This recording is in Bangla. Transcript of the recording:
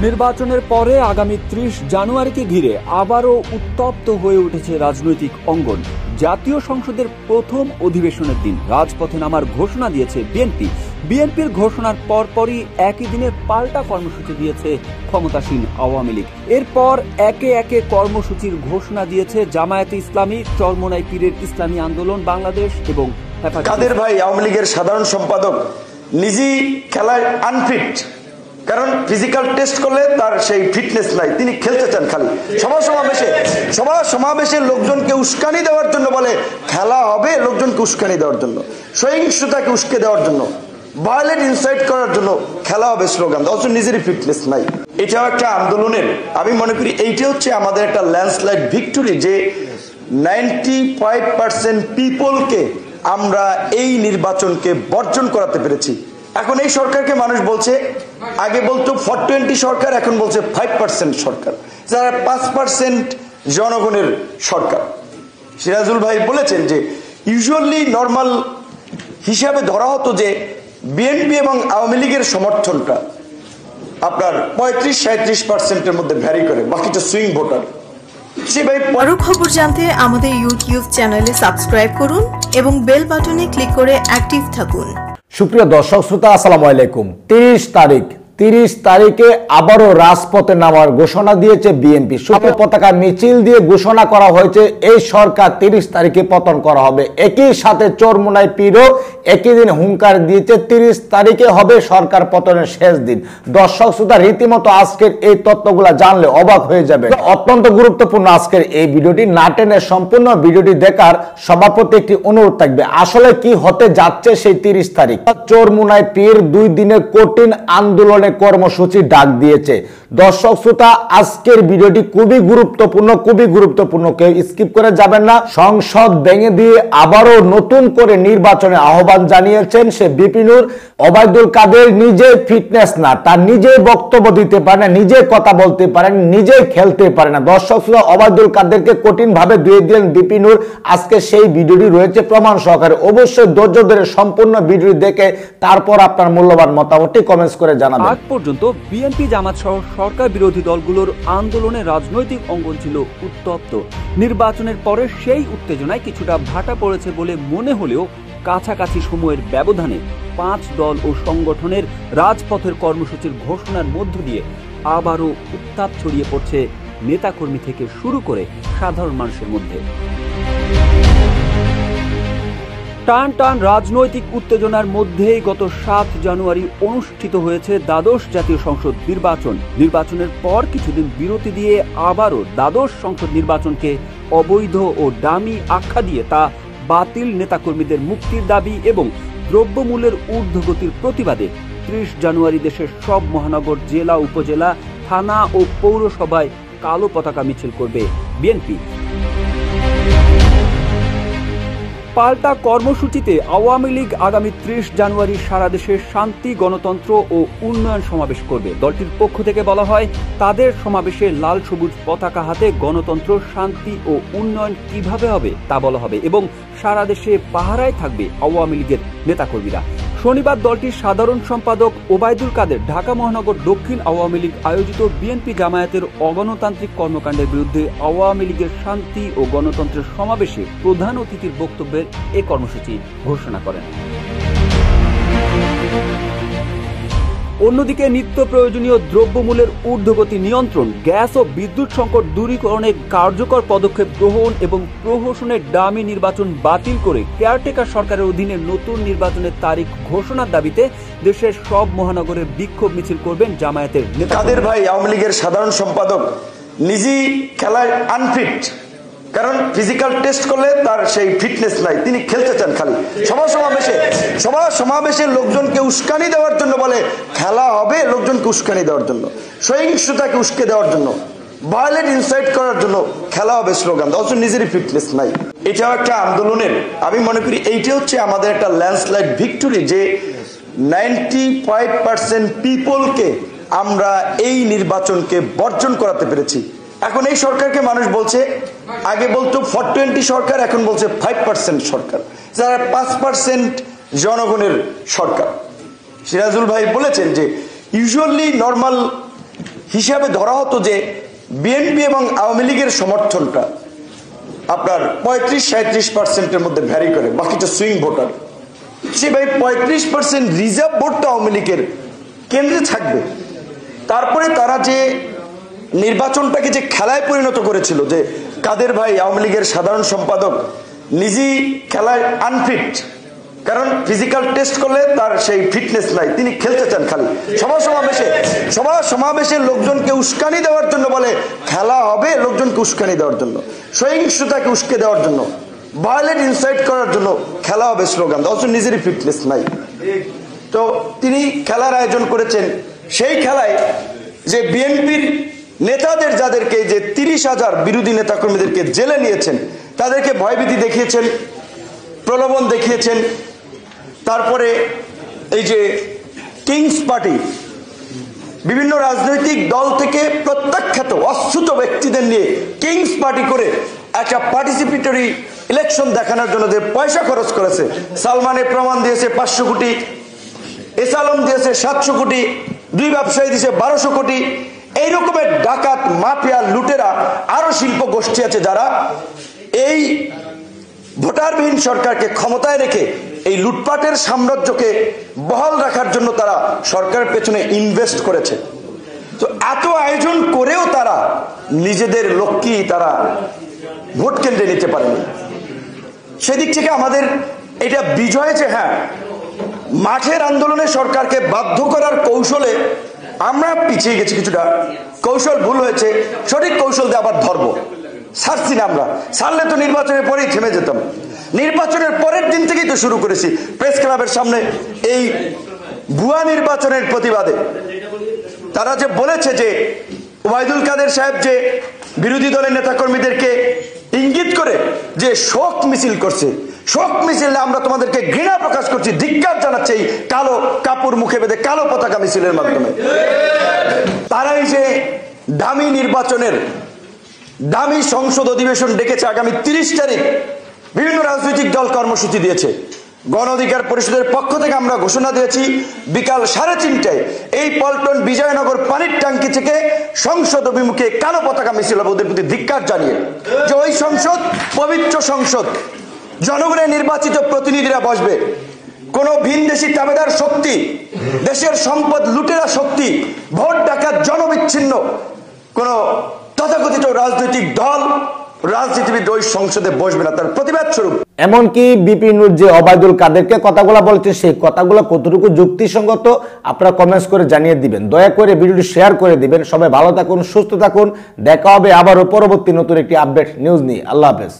নির্বাচনের পরে আগামী ৩০ জানুয়ারিকে ঘিরে আবারও উত্তপ্ত হয়ে উঠেছে রাজনৈতিক অঙ্গন। জাতীয় সংসদের প্রথম অধিবেশনের দিন রাজপথে নামার ঘোষণা দিয়েছে বিএনপি। বিএনপির ঘোষণার পরপরই একই দিনে পাল্টা কর্মসূচি দিয়েছে ক্ষমতাসীন আওয়ামী লীগ। এরপর একে একে কর্মসূচির ঘোষণা দিয়েছে জামায়াতে ইসলামী, চরমোনাই পীরের ইসলামী আন্দোলন বাংলাদেশ এবং কাদের ভাই আওয়ামী লীগের সাধারণ সম্পাদক নিজেই খেলায় আনফিট, কারণ ফিজিক্যাল টেস্ট করলে তার সেই ফিটনেস নাই, তিনি খেলতে চান খালি সভা সমাবেশে লোকজনকে উস্কানি দেওয়ার জন্য বলে খেলা হবে, লোকজনকে উস্কানি দেওয়ার জন্য, সহিংসতাকে উস্কে দেওয়ার জন্য, ভায়োলেন্ট ইনসাইট করার জন্য খেলা হবে স্লোগান, অথচ নিজেরই ফিটনেস নাই। এটাও একটা আন্দোলনের, আমি মনে করি এইটা হচ্ছে আমাদের একটা ল্যান্ডস্লাইড ভিক্টরি, যে 95% পিপলকে আমরা এই নির্বাচনকে বর্জন করাতে পেরেছি। এখন এই সরকারকে মানুষ বলছে, আগে বলতো 420 সরকার, এখন বলছে 5% সরকার, যারা 5% জনগণের সরকার। সিরাজুল ভাই বলেছেন যে ইউজুয়ালি নর্মাল হিসাবে ধরা হতো যে বিএনপি এবং আওয়ামী লীগের সমর্থনটা আপনার 35-37%-এর মধ্যে ভ্যারি করে, বাকিটা সুইং ভোটার। আরো খবর জানতে আমাদের ইউটিউব চ্যানেলে সাবস্ক্রাইব করুন এবং বেল বাটনে ক্লিক করে অ্যাক্টিভ থাকুন। সুপ্রিয় দর্শক শ্রোতা, আসসালামু আলাইকুম। 30 তারিখে আবারও রাজপথে নামার ঘোষণা দিয়েছে বিএনপি। সবুজ পতাকা মিছিল দিয়ে ঘোষণা করা হয়েছে এই সরকার 30 তারিখে পতন করা হবে। একই সাথে চরমোনাই পীরও একই দিন হুঙ্কার দিয়েছে 30 তারিখে হবে সরকার পতনের শেষ দিন। দর্শক শ্রোতা, রীতিমতো আজকের এই তথ্যগুলা জানলে অবাক হয়ে যাবে। অত্যন্ত গুরুত্বপূর্ণ আজকের এই ভিডিওটি, না টেনে সম্পূর্ণ ভিডিওটি দেখার সবার প্রতি একটি অনুরোধ থাকবে। আসলে কি হতে যাচ্ছে সেই 30 তারিখ? চরমোনাই পীর 2 দিনের কঠিন আন্দোলনে কর্মসূচি ডাক দিয়েছে। দর্শক শ্রোতা, আজকের ভিডিওটি খুবই গুরুত্বপূর্ণ, কেউ স্কিপ করে যাবেন না। সংসদ ভেঙে দিয়ে আবারও নতুন করে নির্বাচনে আহ্বান জানিয়েছেন সে বিপিনুর। ওবায়দুল কাদের নিজে ফিটনেস না, তার নিজে বক্তব্য দিতে পারে না, নিজে কথা বলতে পারে না, নিজে খেলতে পারে না। দর্শক শ্রোতা, ওবায়দুল কাদেরকে কঠিন ভাবে ধুয়ে দিলেন বিপিনুর। আজকে সেই ভিডিওটি রয়েছে প্রমাণ সহকারে। অবশ্যই ধৈর্য ধরে সম্পূর্ণ ভিডিও দেখে তারপর আপনার মূল্যবান মতামতটি কমেন্টস করে জানাবেন। আজ পর্যন্ত বিএনপি, জামাত সহ সরকার বিরোধী দলগুলোর আন্দোলনে রাজনৈতিক অঙ্গন ছিল উত্তপ্ত। নির্বাচনের পরে সেই উত্তেজনায় কিছুটা ভাটা পড়েছে বলে মনে হলেও কাছাকাছি সময়ের ব্যবধানে 5 দল ও সংগঠনের রাজপথের কর্মসূচির ঘোষণার মধ্য দিয়ে আবারও উত্তাপ ছড়িয়ে পড়ছে নেতাকর্মী থেকে শুরু করে সাধারণ মানুষের মধ্যে। টান রাজনৈতিক উত্তেজনার মধ্যেই গত 7 জানুয়ারি অনুষ্ঠিত হয়েছে দ্বাদশ জাতীয় সংসদ নির্বাচন। নির্বাচনের পর কিছুদিন বিরতি দিয়ে আবারও দ্বাদশ সংসদ নির্বাচনকে অবৈধ ও ডামি আখ্যা দিয়ে তা বাতিল, নেতাকর্মীদের মুক্তির দাবি এবং দ্রব্যমূল্যের ঊর্ধ্বগতির প্রতিবাদে 30 জানুয়ারি দেশের সব মহানগর, জেলা, উপজেলা, থানা ও পৌরসভায় কালো পতাকা মিছিল করবে বিএনপি। পাল্টা কর্মসূচিতে আওয়ামী লীগ আগামী 30 জানুয়ারি সারা দেশে শান্তি, গণতন্ত্র ও উন্নয়ন সমাবেশ করবে। দলটির পক্ষ থেকে বলা হয়, তাদের সমাবেশে লাল সবুজ পতাকা হাতে গণতন্ত্র, শান্তি ও উন্নয়ন কিভাবে হবে তা বলা হবে এবং সারা দেশে পাহারায় থাকবে আওয়ামী লীগের নেতাকর্মীরা। শনিবার দলটির সাধারণ সম্পাদক ওবায়দুল কাদের ঢাকা মহানগর দক্ষিণ আওয়ামী লীগ আয়োজিত বিএনপি জামায়াতের অগণতান্ত্রিক কর্মকাণ্ডের বিরুদ্ধে আওয়ামী লীগের শান্তি ও গণতন্ত্রের সমাবেশে প্রধান অতিথির বক্তব্যের এই কর্মসূচি ঘোষণা করেন। অন্যদিকে নিত্য প্রয়োজনীয় দ্রব্যমূল্যের ঊর্ধ্বগতি নিয়ন্ত্রণ, গ্যাস ও বিদ্যুৎ সংকট দূরীকরণে কার্যকর পদক্ষেপ গ্রহণ এবং প্রহসনের ডামি নির্বাচন বাতিল করে কেয়ারটেকার সরকারের অধীনে নতুন নির্বাচনের তারিখ ঘোষণার দাবিতে দেশের সব মহানগরে বিক্ষোভ মিছিল করবেন জামায়াতের নেতা। কাদের ভাই আওয়ামী লীগের সাধারণ সম্পাদক নিজেই খেলায় আনফিট, কারণ ফিজিক্যাল টেস্ট করলে তার সেই ফিটনেস নাই, তিনি খেলতে চান খালি সভা সমাবেশে লোকজনকে উস্কানি দেওয়ার জন্য বলে খেলা হবে, লোকজনকে উস্কানি দেওয়ার জন্য, সহিংসতাকে উস্কে দেওয়ার জন্য, ভায়োলেন্ট ইনসাইট করার জন্য খেলা হবে স্লোগান, অথচ নিজেরই ফিটনেস নাই। এটাও একটা আন্দোলনের, আমি মনে করি এইটা হচ্ছে আমাদের একটা ল্যান্ডস্লাইড ভিক্টরি, যে 95% পিপলকে আমরা এই নির্বাচনকে বর্জন করাতে পেরেছি। এখন এই সরকারকে মানুষ বলছে, আগে বলতো 420 সরকার, এখন বলছে 5% সরকার, যারা 5% জনগণের সরকার। সিরাজুল ভাই বলেছেন যে ইউজুয়ালি নর্মাল হিসাবে ধরা হতো যে বিএনপি এবং আওয়ামী লীগের সমর্থনটা আপনার 35-37% মধ্যে ভ্যারি করে, বাকিটা সুইং ভোটার। সে ভাই 35% রিজার্ভ ভোটটা আওয়ামী লীগের কেন্দ্রে থাকবে। তারপরে তারা যে নির্বাচনটাকে যে খেলায় পরিণত করেছিল, যে কাদের ভাই আওয়ামী লীগের সাধারণ সম্পাদক নিজেই খেলায় আনফিট, কারণ ফিজিক্যাল টেস্ট করলে তার সেই ফিটনেস নাই, তিনি খেলতে চান খালি সভা সমাবেশে লোকজনকে উস্কানি দেওয়ার জন্য বলে খেলা হবে, লোকজনকে উস্কানি দেওয়ার জন্য, সহিংসতাকে উস্কে দেওয়ার জন্য, ভায়োলেন্ট ইনসাইট করার জন্য খেলা হবে স্লোগান, অথচ নিজেরই ফিটনেস নাই। তো তিনি খেলার আয়োজন করেছেন। সেই খেলায় যে বিএনপির নেতাদের, যাদেরকে যে 30,000 বিরোধী নেতাকর্মীদেরকে জেলে নিয়েছেন, তাদেরকে ভয়ভীতি দেখিয়েছেন, প্রলোভন দেখিয়েছেন। তারপরে এই যে কিংস পার্টি, বিভিন্ন রাজনৈতিক দল থেকে প্রত্যাখ্যাত অচ্যুত ব্যক্তিদের নিয়ে কিংস পার্টি করে একটা পার্টিসিপেটরি ইলেকশন দেখানোর জন্য যে পয়সা খরচ করেছে, সালমানের প্রমাণ দিয়েছে 500 কোটি, এসালম দিয়েছে 700 কোটি, 2 ব্যবসায়ী দিয়েছে 1200 কোটি। এই রকমের ডাকাত, মাফিয়া, লুটেরা আরো শিল্প গোষ্ঠী আছে যারা এই ভোটারবিহীন সরকারকে ক্ষমতায় রেখে এই লুটপাটের সাম্রাজ্যকে বহাল রাখার জন্য তারা সরকারের পেছনে ইনভেস্ট করেছে। তো এত আয়োজন করেও তারা নিজেদের লক্ষ্যই তারা ভোট কেন্দ্রে নিতে পারেনি। সেদিক থেকে আমাদের এটা বিজয় যে হ্যাঁ, মাঠের আন্দোলনে সরকারকে বাধ্য করার কৌশলে আমরা পিছিয়ে গেছি, কিছুটা কৌশল ভুল হয়েছে, সঠিক কৌশল দিয়ে আবার ধরবো। ছাড়ছি না আমরা, ছাড়লে তো নির্বাচনের পরেই থেমে যেতাম। নির্বাচনের পরের দিন থেকেই তো শুরু করেছি প্রেস ক্লাবের সামনে এই ভুয়া নির্বাচনের প্রতিবাদে। তারা যে বলেছে যে ওবায়দুল কাদের সাহেব যে বিরোধী দলের নেতাকর্মীদেরকে ইঙ্গিত করে যে শোক মিছিল করছে, শোক মিছিলে আমরা তোমাদেরকে ঘৃণা প্রকাশ করছি, ধিক্কার জানাচ্ছে এই কালো কাপড় মুখে বেঁধে কালো পতাকা মিছিলের মাধ্যমে। তারাই যে দামি নির্বাচনের দামি সংসদ অধিবেশন ডেকেছে আগামী 30 তারিখ, বিভিন্ন রাজনৈতিক দল কর্মসূচি দিয়েছে। গণ অধিকার পরিষদের পক্ষ থেকে আমরা ঘোষণা দিয়েছি বিকাল 3:30টায় এই পল্টন বিজয়নগর পানির ট্যাঙ্কি থেকে সংসদ অভিমুখে কালো পতাকা মিছিল হবে, ওদের প্রতি ধিক্কার জানিয়ে যে ওই সংসদ পবিত্র সংসদ, জনগণের নির্বাচিত প্রতিনিধিরা বসবে। কোন ভিনদেশী দাবেদার শক্তি, দেশের সম্পদ লুটেরা শক্তি, ভোট ডাকাত জনবিচ্ছিন্ন কোন তথাকথিত রাজনৈতিক দল, রাজনীতিবিদ ওই সংসদে বসবে না, তার প্রতিবাদ স্বরূপ। এমনকি বিপিনুর যে ওবায়দুল কাদেরকে কথাগুলো বলছে, সেই কথাগুলো কতটুকু যুক্তিসঙ্গত আপনারা কমেন্টস করে জানিয়ে দিবেন। দয়া করে ভিডিওটি শেয়ার করে দিবেন। সবাই ভালো থাকুন, সুস্থ থাকুন। দেখা হবে আবারও পরবর্তী নতুন একটি আপডেট নিউজ নিয়ে। আল্লাহ হাফেজ।